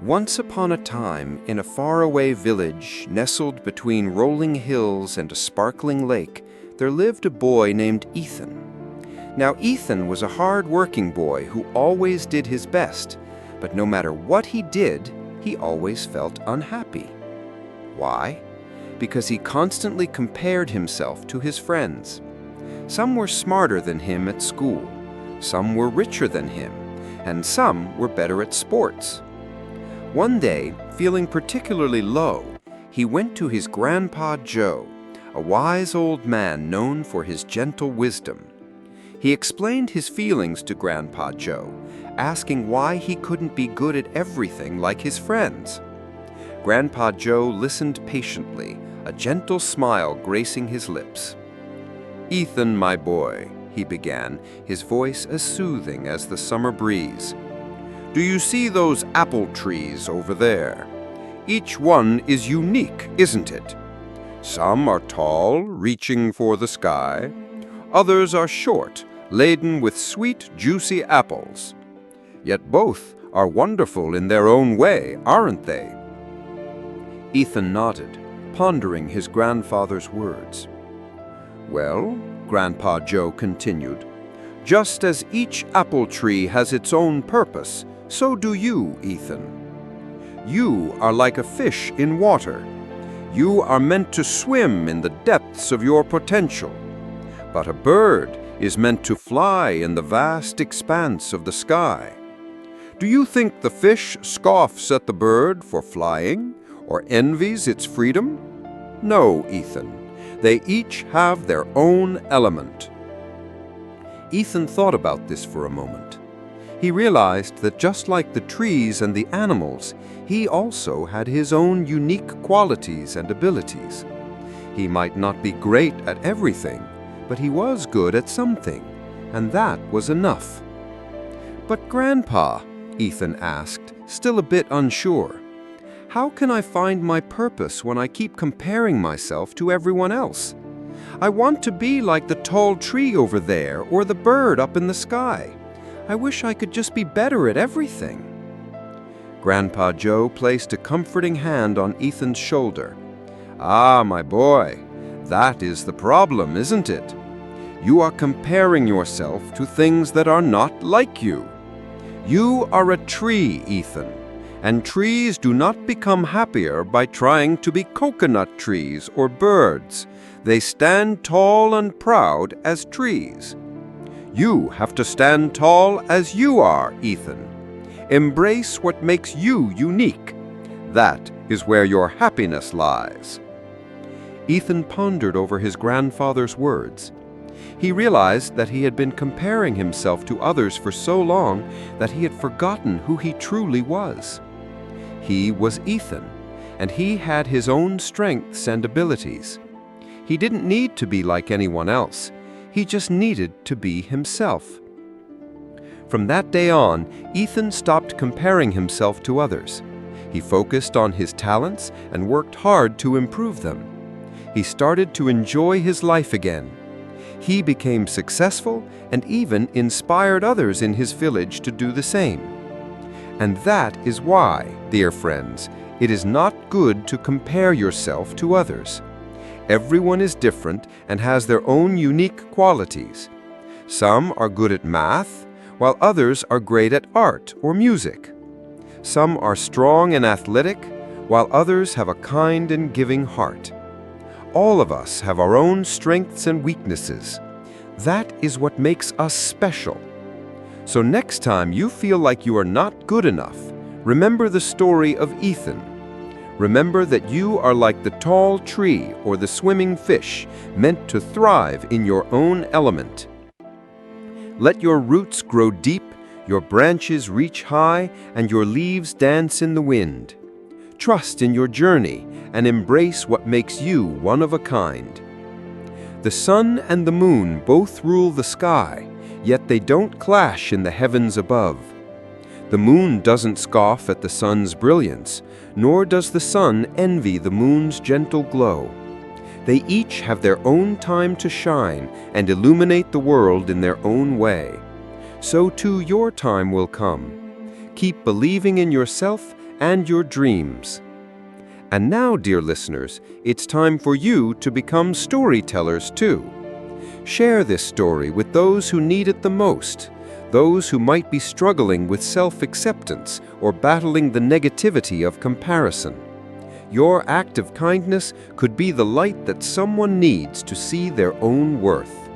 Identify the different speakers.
Speaker 1: Once upon a time, in a faraway village nestled between rolling hills and a sparkling lake, there lived a boy named Ethan. Now, Ethan was a hard-working boy who always did his best, but no matter what he did, he always felt unhappy. Why? Because he constantly compared himself to his friends. Some were smarter than him at school, some were richer than him, and some were better at sports. One day, feeling particularly low, he went to his Grandpa Joe, a wise old man known for his gentle wisdom. He explained his feelings to Grandpa Joe, asking why he couldn't be good at everything like his friends. Grandpa Joe listened patiently, a gentle smile gracing his lips. "Ethan, my boy," he began, his voice as soothing as the summer breeze. "Do you see those apple trees over there? Each one is unique, isn't it? Some are tall, reaching for the sky. Others are short, laden with sweet, juicy apples. Yet both are wonderful in their own way, aren't they?" Ethan nodded, pondering his grandfather's words. "Well," Grandpa Joe continued, "just as each apple tree has its own purpose, so do you, Ethan. You are like a fish in water. You are meant to swim in the depths of your potential. But a bird is meant to fly in the vast expanse of the sky. Do you think the fish scoffs at the bird for flying or envies its freedom? No, Ethan. They each have their own element." Ethan thought about this for a moment. He realized that just like the trees and the animals, he also had his own unique qualities and abilities. He might not be great at everything, but he was good at something, and that was enough. "But Grandpa," Ethan asked, still a bit unsure, "how can I find my purpose when I keep comparing myself to everyone else? I want to be like the tall tree over there or the bird up in the sky. I wish I could just be better at everything." Grandpa Joe placed a comforting hand on Ethan's shoulder. "Ah, my boy, that is the problem, isn't it? You are comparing yourself to things that are not like you. You are a tree, Ethan, and trees do not become happier by trying to be coconut trees or birds. They stand tall and proud as trees. You have to stand tall as you are, Ethan. Embrace what makes you unique. That is where your happiness lies." Ethan pondered over his grandfather's words. He realized that he had been comparing himself to others for so long that he had forgotten who he truly was. He was Ethan, and he had his own strengths and abilities. He didn't need to be like anyone else. He just needed to be himself. From that day on, Ethan stopped comparing himself to others. He focused on his talents and worked hard to improve them. He started to enjoy his life again. He became successful and even inspired others in his village to do the same. And that is why, dear friends, it is not good to compare yourself to others. Everyone is different and has their own unique qualities. Some are good at math, while others are great at art or music. Some are strong and athletic, while others have a kind and giving heart. All of us have our own strengths and weaknesses. That is what makes us special. So next time you feel like you are not good enough, remember the story of Ethan. Remember that you are like the tall tree or the swimming fish, meant to thrive in your own element. Let your roots grow deep, your branches reach high, and your leaves dance in the wind. Trust in your journey and embrace what makes you one of a kind. The sun and the moon both rule the sky, yet they don't clash in the heavens above. The moon doesn't scoff at the sun's brilliance, nor does the sun envy the moon's gentle glow. They each have their own time to shine and illuminate the world in their own way. So too your time will come. Keep believing in yourself and your dreams. And now, dear listeners, it's time for you to become storytellers too. Share this story with those who need it the most, those who might be struggling with self-acceptance or battling the negativity of comparison. Your act of kindness could be the light that someone needs to see their own worth.